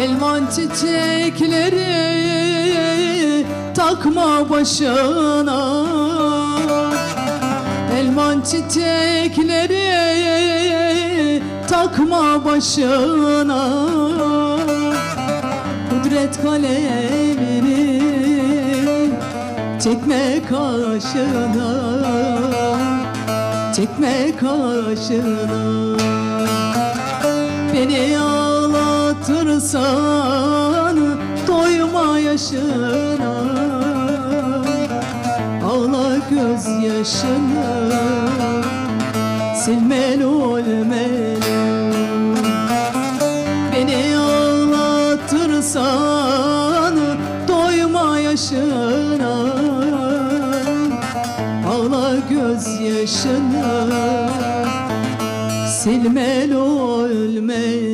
Elvan çiçekleri takma başına, elvan çiçekleri takma başına. Kudret kalemini çekme kaşına, çekme kaşına. Beni ağlatırsan doyma yaşına, ağla gözyaşını, silmeli ölmeli. Beni ağlatırsan doyma yaşına, ağla gözyaşını, silmeli ölmeli.